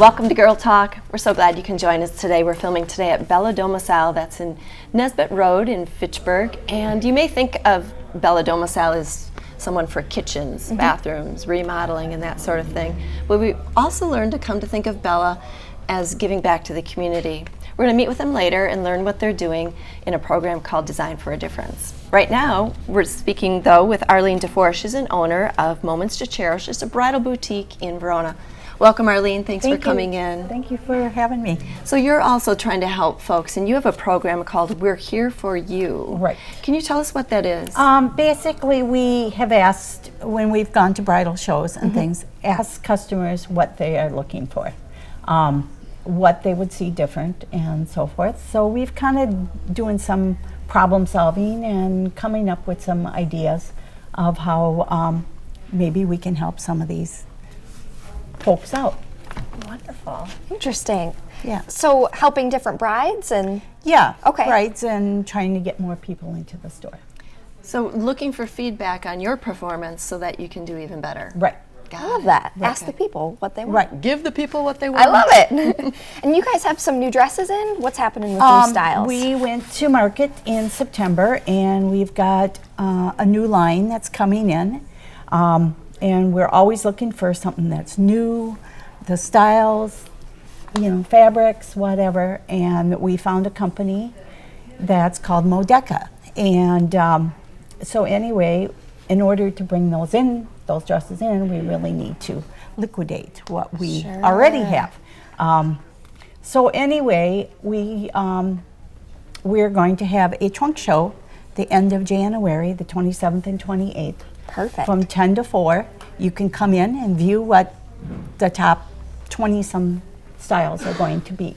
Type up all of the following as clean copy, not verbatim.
Welcome to Girl Talk. We're so glad you can join us today. We're filming today at Bella Domicile, that's in Nesbitt Road in Fitchburg. And you may think of Bella Domicile as someone for kitchens, bathrooms, remodeling, and that sort of thing. But we also learned to come to think of Bella as giving back to the community. We're going to meet with them later and learn what they're doing in a program called Design for a Difference. Right now, we're speaking, though, with Arlene DeFore. She's an owner of Moments to Cherish. It's a bridal boutique in Verona. Welcome, Arlene. Thanks for coming in. Thank you for having me. So you're also trying to help folks, and you have a program called We're Here for You. Right. Can you tell us what that is? Basically, we have asked, when we've gone to bridal shows and things, asked customers what they are looking for, what they would see different, and so forth. So we've kind of doing some problem solving and coming up with some ideas of how maybe we can help some of these folks out. Wonderful. Interesting. Yeah. So helping different brides and Yeah. Okay. Brides and trying to get more people into the store. So looking for feedback on your performance so that you can do even better. Right. Got I love it. that. Right. Ask the people what they want. Right. Give the people what they want. I love it. And you guys have some new dresses in? What's happening with new styles? We went to market in September, and we've got a new line that's coming in. And we're always looking for something that's new, the styles, you know, fabrics, whatever. And we found a company that's called Modeca. And so anyway, in order to bring those dresses in, we really need to liquidate what we already have. So anyway, we're going to have a trunk show the end of January, the 27th and 28th. Perfect. From 10 to 4. You can come in and view what the top 20-some styles are going to be.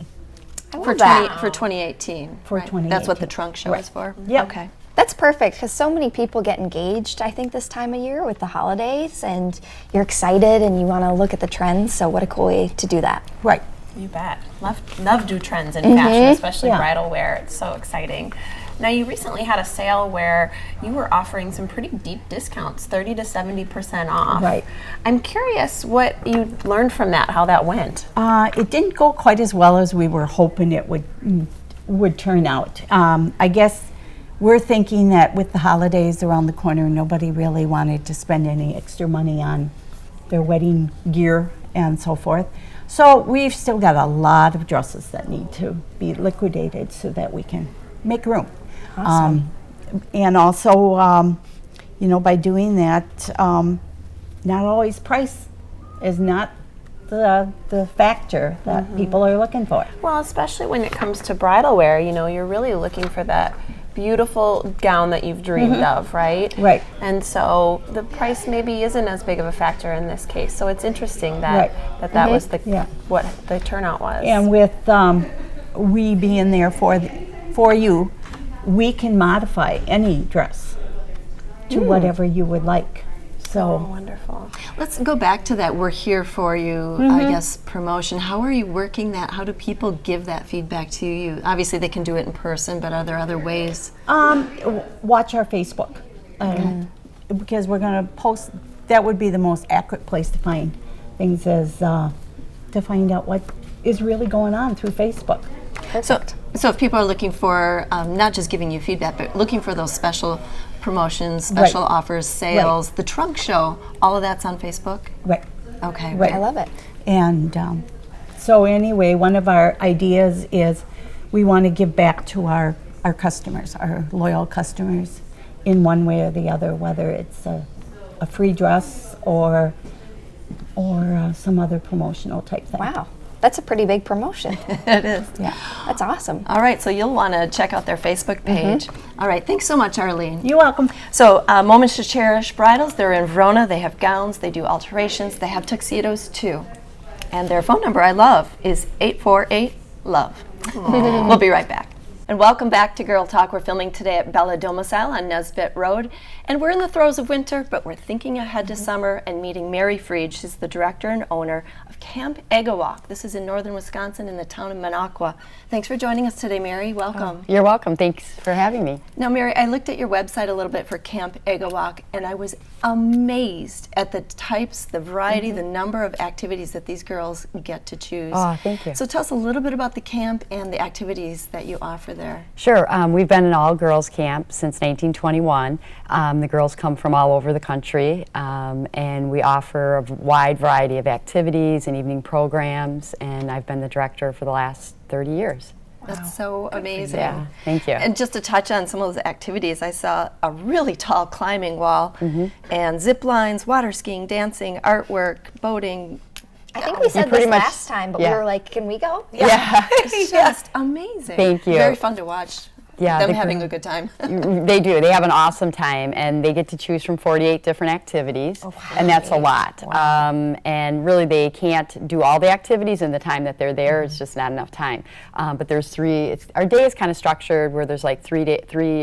For 2018. For right. 2018. That's what the trunk show is for? Yep. Okay. That's perfect because so many people get engaged, I think, this time of year with the holidays, and you're excited and you want to look at the trends. So what a cool way to do that. Right. You bet. Love do trends in fashion, especially bridal wear. It's so exciting. Now, you recently had a sale where you were offering some pretty deep discounts, 30 to 70% off. Right. I'm curious what you learned from that, how that went. It didn't go quite as well as we were hoping it would turn out. I guess we're thinking that with the holidays around the corner, nobody really wanted to spend any extra money on their wedding gear and so forth. So we've still got a lot of dresses that need to be liquidated so that we can make room. Awesome. And also, you know, by doing that, not always price is not the factor that people are looking for. Well, especially when it comes to bridal wear, you know, you're really looking for that beautiful gown that you've dreamed of, right? Right. And so the price maybe isn't as big of a factor in this case. So it's interesting that that was the what the turnout was. And with we being there for you, we can modify any dress to whatever you would like. So wonderful. Let's go back to that We're Here for You, I guess, promotion. How are you working that? How do people give that feedback to you? Obviously, they can do it in person, but are there other ways? watch our Facebook because we're going to post. That would be the most accurate place to find things, is to find out what is really going on through Facebook. So if people are looking for, not just giving you feedback, but looking for those special promotions, special offers, sales, the trunk show, all of that's on Facebook? Right. Okay. Right. I love it. And so anyway, one of our ideas is we want to give back to our customers, our loyal customers, in one way or the other, whether it's a free dress or some other promotional type thing. Wow. That's a pretty big promotion. It is. Yeah. That's awesome. All right, so you'll want to check out their Facebook page. All right, thanks so much, Arlene. You're welcome. So Moments to Cherish Bridals, they're in Verona. They have gowns, they do alterations, they have tuxedos too. And their phone number, I love, is 848-LOVE. We'll be right back. And welcome back to Girl Talk. We're filming today at Bella Domicile on Nesbitt Road. And we're in the throes of winter, but we're thinking ahead to summer and meeting Mary Freed. She's the director and owner of Camp Agawak. This is in northern Wisconsin in the town of Minocqua. Thanks for joining us today, Mary. Welcome. You're welcome. Thanks for having me. Now, Mary, I looked at your website a little bit for Camp Agawak, and I was amazed at the types, the variety, the number of activities that these girls get to choose. Oh, thank you. So tell us a little bit about the camp and the activities that you offer there. Sure. We've been an all-girls camp since 1921. The girls come from all over the country, and we offer a wide variety of activities and evening programs, and I've been the director for the last 30 years. That's so amazing. Yeah, thank you. And just to touch on some of those activities, I saw a really tall climbing wall and zip lines, water skiing, dancing, artwork, boating. I think we said this last time, but we were like, can we go? Yeah. It's just amazing. Thank you. Very fun to watch. Yeah, them having a good time. They do. They have an awesome time, and they get to choose from 48 different activities, and that's a lot. Wow. And really, they can't do all the activities in the time that they're there. It's just not enough time. But there's three. Our day is kind of structured where there's like three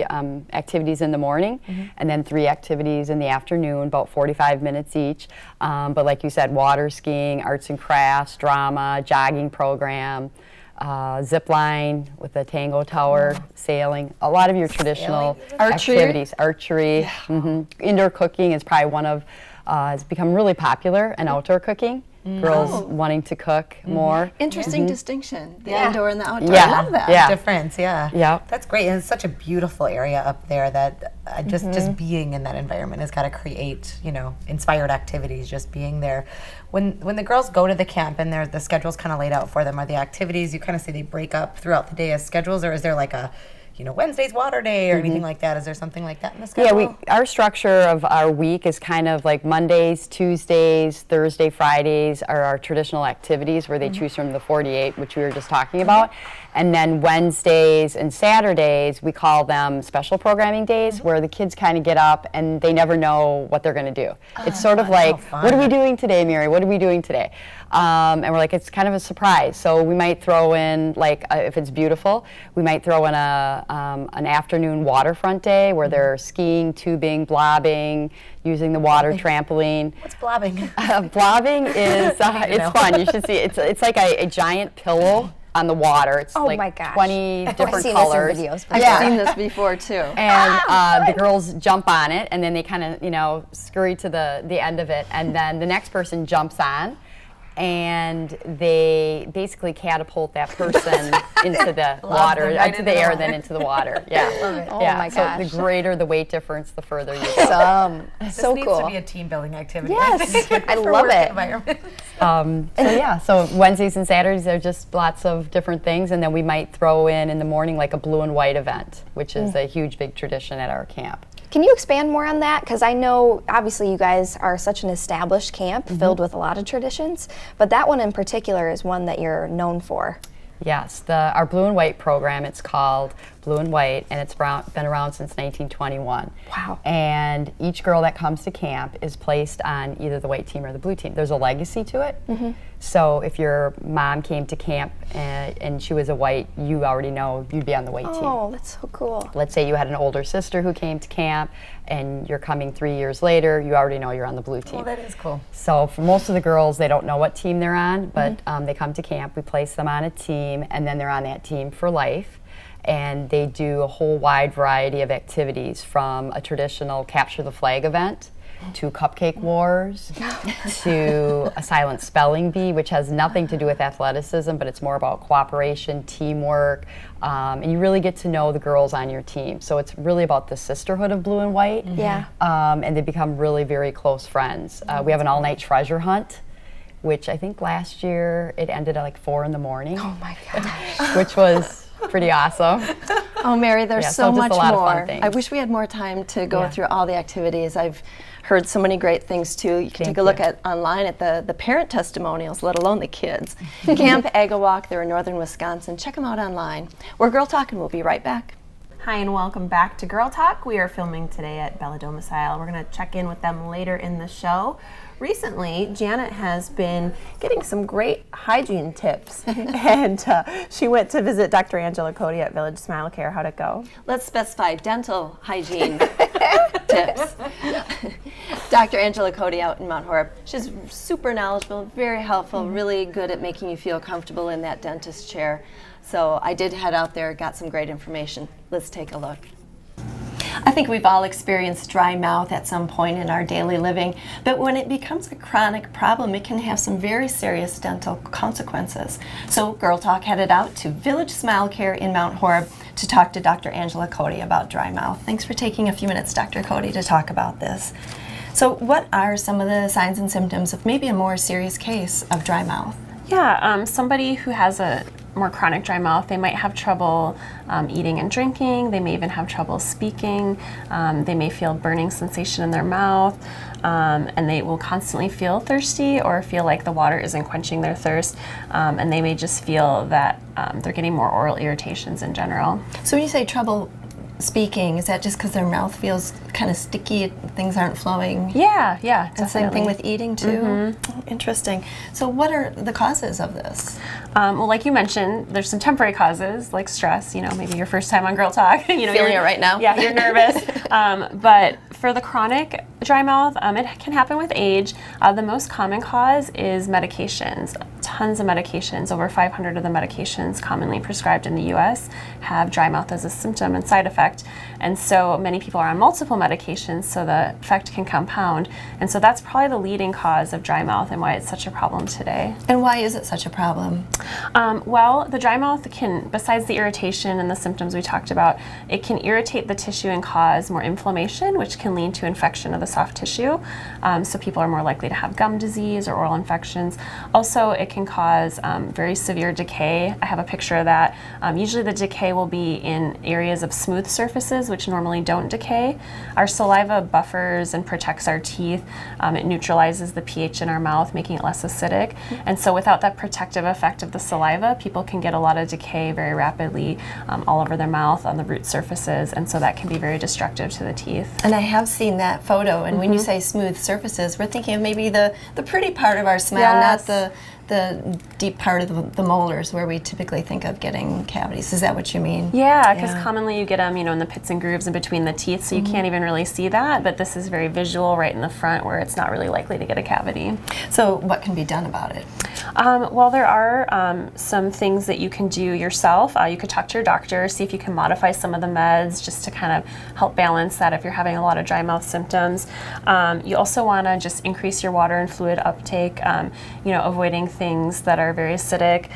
activities in the morning, and then 3 activities in the afternoon, about 45 minutes each. But like you said, water skiing, arts and crafts, drama, jogging program. Zip line with a tango tower, sailing, a lot of your traditional activities, archery, indoor cooking is probably one of, it's become really popular, and outdoor cooking. Girls wanting to cook more. Interesting distinction, the indoor and the outdoor. Yeah. I love that. Yeah. Difference, yeah. Yeah. That's great, and it's such a beautiful area up there that just being in that environment has got to create, inspired activities. Just being there, when the girls go to the camp and the schedule's kind of laid out for them, are the activities you kind of say they break up throughout the day as schedules, or is there like a Wednesday's water day or anything like that? Is there something like that in the schedule? Yeah, our structure of our week is kind of like Mondays, Tuesdays, Thursday, Fridays are our traditional activities where they choose from the 48, which we were just talking about. And then Wednesdays and Saturdays, we call them special programming days, where the kids kind of get up and they never know what they're going to do. It's sort of like, what are we doing today, Mary? What are we doing today? And we're like, it's kind of a surprise. So we might throw in, like, if it's beautiful, we might throw in an afternoon waterfront day where they're skiing, tubing, blobbing, using the water trampoline. What's blobbing? Blobbing is, it's fun. You should see it. It's like a giant pillow on the water. It's Oh like my gosh. 20 different I've seen colors. this in videos. I've seen this before too. And the girls jump on it, and then they kind of, scurry to the end of it, and then the next person jumps on, and they basically catapult that person into the water, into the air, then into the water. Yeah. Love it. Oh yeah. my So gosh. the greater the weight difference, the further you go. So This cool. needs to be a team building activity. Yes, I for love work it. environment. So Wednesdays and Saturdays are just lots of different things, and then we might throw in the morning like a blue and white event, which is a huge, big tradition at our camp. Can you expand more on that? Because I know, obviously, you guys are such an established camp filled with a lot of traditions, but that one in particular is one that you're known for. Yes, our blue and white program, it's called Blue and White, and it's been around since 1921. Wow. And each girl that comes to camp is placed on either the white team or the blue team. There's a legacy to it. So if your mom came to camp and she was a white, you already know you'd be on the white team. Oh, that's so cool. Let's say you had an older sister who came to camp and you're coming 3 years later, you already know you're on the blue team. Well, that is cool. So for most of the girls, they don't know what team they're on, but they come to camp, we place them on a team, and then they're on that team for life. And they do a whole wide variety of activities, from a traditional capture the flag event to cupcake wars to a silent spelling bee, which has nothing to do with athleticism, but it's more about cooperation, teamwork, and you really get to know the girls on your team. So it's really about the sisterhood of blue and white. Yeah. And they become really very close friends. We have an all-night treasure hunt, which I think last year it ended at like 4 in the morning. Oh my gosh. Which was pretty awesome. Oh, Mary, there's Yeah, so so just much a lot of fun more. things. I wish we had more time to go Yeah. through all the activities. I've heard so many great things too. You can Thank take a look you. at online at the parent testimonials, let alone the kids. Camp Agawak, they're in northern Wisconsin. Check them out online. We're Girl Talk, and we'll be right back. Hi and welcome back to Girl Talk. We are filming today at Bella Domicile. We're going to check in with them later in the show. recently Janet has been getting some great hygiene tips, and she went to visit Dr. Angela Cody at Village Smile Care. How'd it go? Let's specify dental hygiene tips. Dr. Angela Cody out in Mount Horeb. She's super knowledgeable, very helpful, really good at making you feel comfortable in that dentist chair. So I did head out there, got some great information. Let's take a look. I think we've all experienced dry mouth at some point in our daily living, but when it becomes a chronic problem, it can have some very serious dental consequences. So Girl Talk headed out to Village Smile Care in Mount Horeb to talk to Dr. Angela Cody about dry mouth. Thanks for taking a few minutes, Dr. Cody, to talk about this. So what are some of the signs and symptoms of maybe a more serious case of dry mouth? Yeah, somebody who has a more chronic dry mouth, they might have trouble eating and drinking. They may even have trouble speaking. They may feel burning sensation in their mouth, and they will constantly feel thirsty or feel like the water isn't quenching their thirst, and they may just feel that they're getting more oral irritations in general. So when you say trouble speaking, is that just because their mouth feels kind of sticky, things aren't flowing? Yeah, And same thing with eating too? Oh, interesting. So what are the causes of this? Well, like you mentioned, there's some temporary causes like stress, maybe your first time on Girl Talk. Feeling it right now? Yeah, you're nervous. But for the chronic dry mouth, it can happen with age. The most common cause is medications. Tons of medications, over 500 of the medications commonly prescribed in the U.S. have dry mouth as a symptom and side effect. And so many people are on multiple medications, so the effect can compound. And so that's probably the leading cause of dry mouth and why it's such a problem today. And why is it such a problem? Well, the dry mouth can, besides the irritation and the symptoms we talked about, it can irritate the tissue and cause more inflammation, which can lead to infection of the soft tissue. So people are more likely to have gum disease or oral infections. Also, it can cause very severe decay. I have a picture of that. Usually the decay will be in areas of smooth surfaces, which normally don't decay. Our saliva buffers and protects our teeth. It neutralizes the pH in our mouth, making it less acidic. And so without that protective effect of the saliva, people can get a lot of decay very rapidly all over their mouth, on the root surfaces, and so that can be very destructive to the teeth. And I have seen that photo, and when you say smooth surfaces, we're thinking of maybe the pretty part of our smile, Yes. not the deep part of the molars where we typically think of getting cavities. Is that what you mean? Yeah, because commonly you get them, in the pits and grooves in between the teeth, so you can't even really see that, but this is very visual right in the front where it's not really likely to get a cavity. So what can be done about it? Well, there are some things that you can do yourself. You could talk to your doctor, see if you can modify some of the meds just to kind of help balance that if you're having a lot of dry mouth symptoms. You also want to just increase your water and fluid uptake, avoiding things that are very acidic.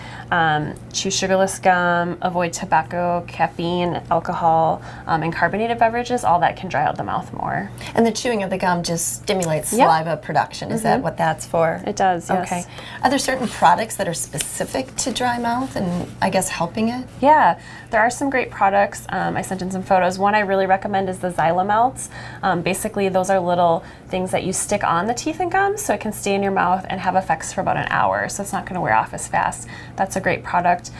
Chew sugarless gum, avoid tobacco, caffeine, alcohol, and carbonated beverages. All that can dry out the mouth more. And the chewing of the gum just stimulates saliva production. Is that what that's for? It does, yes. Okay. Are there certain products that are specific to dry mouth and I guess helping it? Yeah, there are some great products. I sent in some photos. One I really recommend is the Xylamelts. Basically, those are little things that you stick on the teeth and gums so it can stay in your mouth and have effects for about an hour, so it's not going to wear off as fast. That's a great product.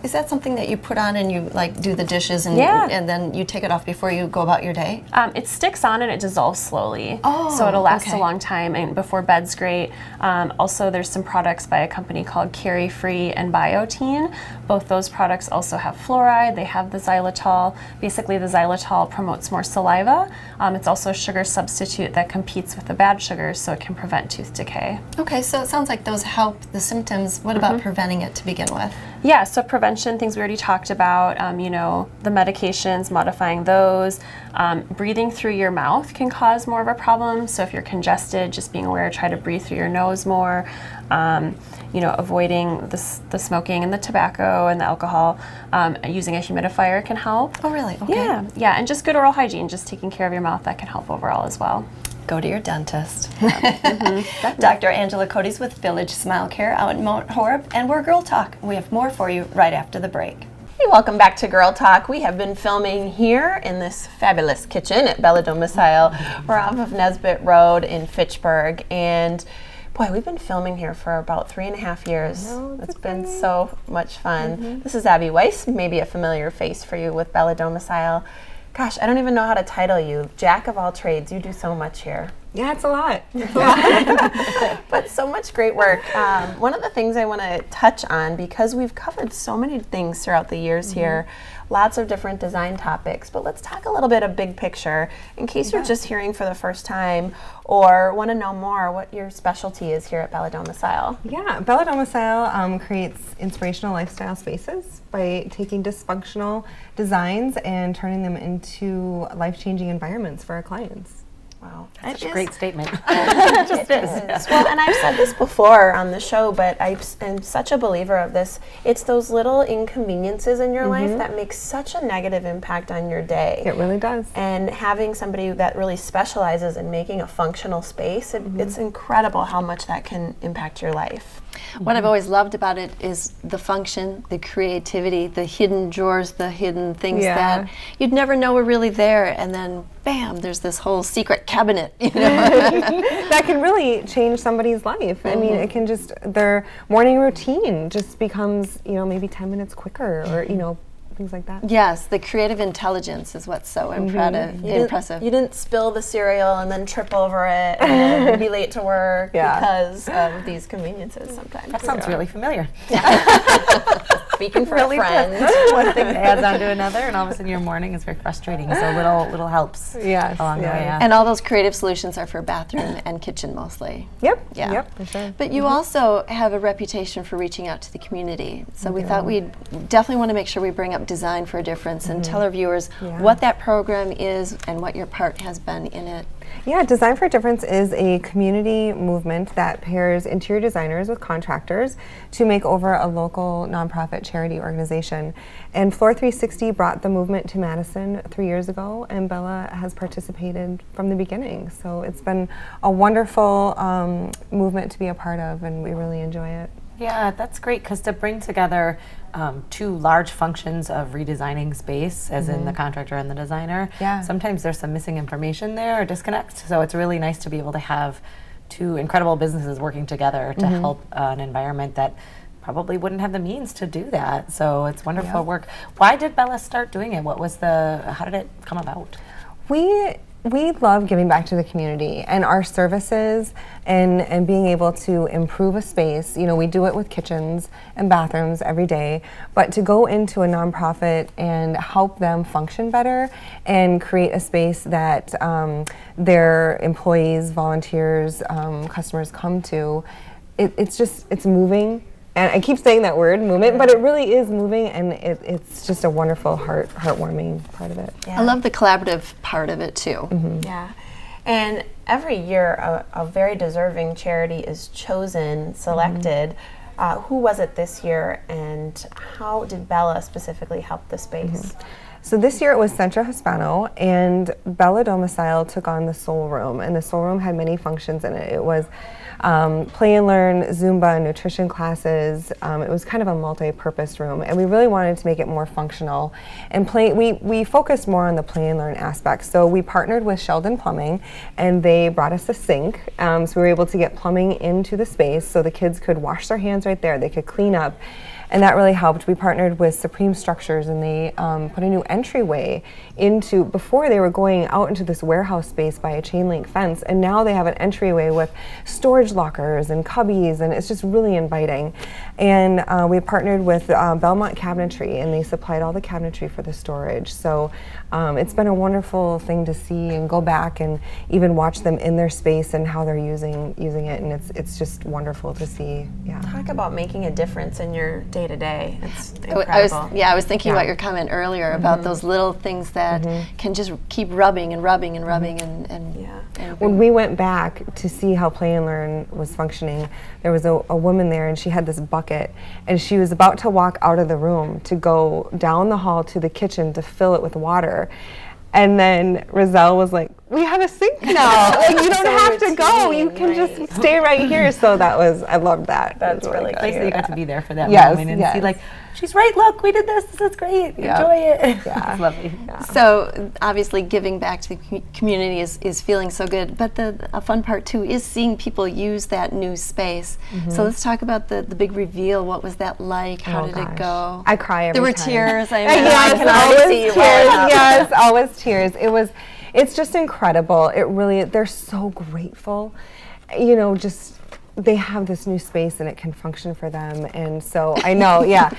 Is that something that you put on and you do the dishes and, and then you take it off before you go about your day? It sticks on and it dissolves slowly. Oh, so it'll last a long time, and before bed's great. Also, there's some products by a company called Carry Free and Biotin. Both those products also have fluoride. They have the xylitol. Basically, the xylitol promotes more saliva. It's also a sugar substitute that competes with the bad sugars, so it can prevent tooth decay. Okay, so it sounds like those help the symptoms. What about preventing it to begin with? Yeah, so prevention, things we already talked about, the medications, modifying those. Breathing through your mouth can cause more of a problem. So if you're congested, just being aware, try to breathe through your nose more. Avoiding the smoking and the tobacco and the alcohol. Using a humidifier can help. Oh, really? Okay. Yeah, and just good oral hygiene, just taking care of your mouth, that can help overall as well. Go to your dentist. Dr. Angela Cody's with Village Smile Care out in Mount Horeb, and we're Girl Talk. We have more for you right after the break. Hey, welcome back to Girl Talk. We have been filming here in this fabulous kitchen at Bella Domicile. We're off of Nesbitt Road in Fitchburg, and boy, we've been filming here for about 3.5 years. It's been so much fun. This is Abby Weiss, maybe a familiar face for you with Bella Domicile. Gosh, I don't even know how to title you. Jack of all trades, you do so much here. Yeah, it's a lot. But so much great work. One of the things I want to touch on, because we've covered so many things throughout the years here, lots of different design topics, but let's talk a little bit of big picture in case you're just hearing for the first time or want to know more what your specialty is here at Bella Domicile. Yeah, Bella Domicile creates inspirational lifestyle spaces by taking dysfunctional designs and turning them into life-changing environments for our clients. Wow. That's a great statement. It is. Well, and I've said this before on the show, but I am such a believer of this. It's those little inconveniences in your life that make such a negative impact on your day. It really does. And having somebody that really specializes in making a functional space, it's incredible how much that can impact your life. What I've always loved about it is the function, the creativity, the hidden drawers, the hidden things that you'd never know were really there, and then bam, there's this whole secret cabinet, you know. That can really change somebody's life. I mean, it can just, their morning routine just becomes, you know, maybe 10 minutes quicker, or, you know, things like that. Yes, the creative intelligence is what's so impressive. You didn't spill the cereal and then trip over it and then be late to work because of these conveniences sometimes. That sounds really familiar. Speaking for a friend. One thing adds on to another, and all of a sudden your morning is very frustrating. So little helps along the way. Yeah. And all those creative solutions are for bathroom and kitchen mostly. Yep. Yeah. Yep. For sure. But you also have a reputation for reaching out to the community. So we thought we'd definitely want to make sure we bring up Design for a Difference and tell our viewers what that program is and what your part has been in it. Yeah, Design for a Difference is a community movement that pairs interior designers with contractors to make over a local nonprofit charity organization. And Floor 360 brought the movement to Madison 3 years ago, and Bella has participated from the beginning. So it's been a wonderful movement to be a part of, and we really enjoy it. Yeah, that's great, because to bring together two large functions of redesigning space, as in the contractor and the designer, sometimes there's some missing information there or disconnect. So it's really nice to be able to have two incredible businesses working together to help an environment that probably wouldn't have the means to do that. So it's wonderful work. Why did Bella start doing it? How did it come about? We love giving back to the community and our services and being able to improve a space. You know, we do it with kitchens and bathrooms every day, but to go into a nonprofit and help them function better and create a space that their employees, volunteers, customers come to, it's moving. And I keep saying that word, movement, but it really is moving, and it's just a wonderful, heartwarming part of it. I love the collaborative part of it too. Yeah. And every year, a very deserving charity is chosen, selected. Who was it this year, and how did Bella specifically help the space? So this year it was Centro Hispano, and Bella Domicile took on the Soul Room, and the Soul Room had many functions in it. It was play and learn, Zumba, nutrition classes. It was kind of a multi-purpose room, and we really wanted to make it more functional. And we focused more on the play and learn aspect. So we partnered with Sheldon Plumbing, and they brought us a sink. So we were able to get plumbing into the space so the kids could wash their hands right there. They could clean up. And that really helped. We partnered with Supreme Structures, and they put a new entryway into, before they were going out into this warehouse space by a chain link fence, and now they have an entryway with storage lockers and cubbies, and it's just really inviting. And we partnered with Belmont Cabinetry, and they supplied all the cabinetry for the storage. So it's been a wonderful thing to see and go back and even watch them in their space and how they're using it, and it's just wonderful to see. Yeah. Talk about making a difference in your day-to-day. It's incredible. I was thinking about your comment earlier about those little things that can just keep rubbing and rubbing and rubbing and when we went back to see how Play and Learn was functioning, there was a woman there, and she had this bucket, and she was about to walk out of the room to go down the hall to the kitchen to fill it with water. And then Roselle was like, "We have a sink now. Like, you don't have to go. You can just stay right here." So I loved that. That's really Nice that you got to be there for that Yes, moment and yes. see, like, she's right, look, we did this is great, enjoy it. Yeah. It's lovely. So obviously giving back to the community is feeling so good, but a fun part too is seeing people use that new space. So let's talk about the big reveal. What was that like? How did it go? I cry every There were time. tears. I Yes, can already see you right now. Yes, always tears. it's just incredible. It really, they're so grateful. You know, just they have this new space and it can function for them. And so I know, yeah.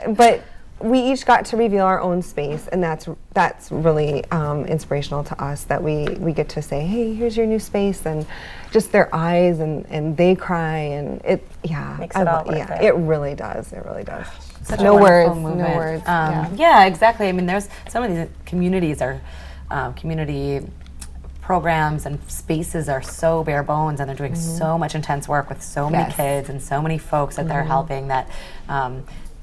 But we each got to reveal our own space, and that's really inspirational to us, that we get to say, hey, here's your new space, and just their eyes, and they cry, and it, yeah. Makes it all worth it. It really does, it really does. Such No a wonderful words, no movement. words, Yeah, exactly. I mean, there's some of these communities are community programs and spaces are so bare bones, and they're doing so much intense work with so many kids and so many folks that they're helping, that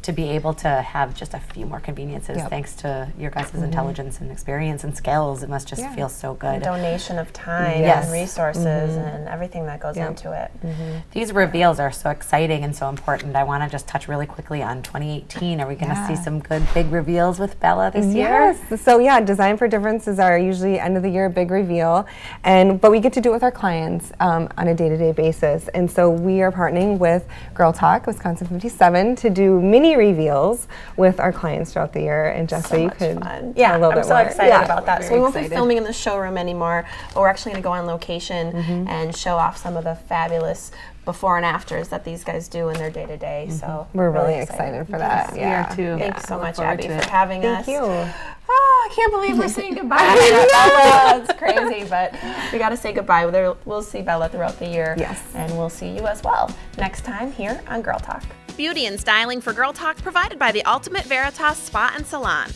to be able to have just a few more conveniences thanks to your guys' intelligence and experience and skills, it must just feel so good. Donation of time and resources and everything that goes into it. These reveals are so exciting and so important. I want to just touch really quickly on 2018. Are we going to see some good big reveals with Bella this year? Yes. So yeah, Design for Difference is our usually end of the year big reveal, but we get to do it with our clients on a day-to-day basis. And so we are partnering with Girl Talk Wisconsin 57 to do mini reveals with our clients throughout the year. And Jessica, you could Yeah, a little I'm bit so more. excited about that. So we Very won't be excited. filming in the showroom anymore, but we're actually going to go on location and show off some of the fabulous before and afters that these guys do in their day-to-day. So We're really excited for that. Yeah. too. Thank you so much, forward Abby, to for it. having us. Thank you. Oh, I can't believe we're saying goodbye to Bella. It's crazy, but we got to say goodbye. We'll see Bella throughout the year. Yes. And we'll see you as well next time here on Girl Talk. Beauty and styling for Girl Talk provided by the Ultimate Veritas Spa and Salon.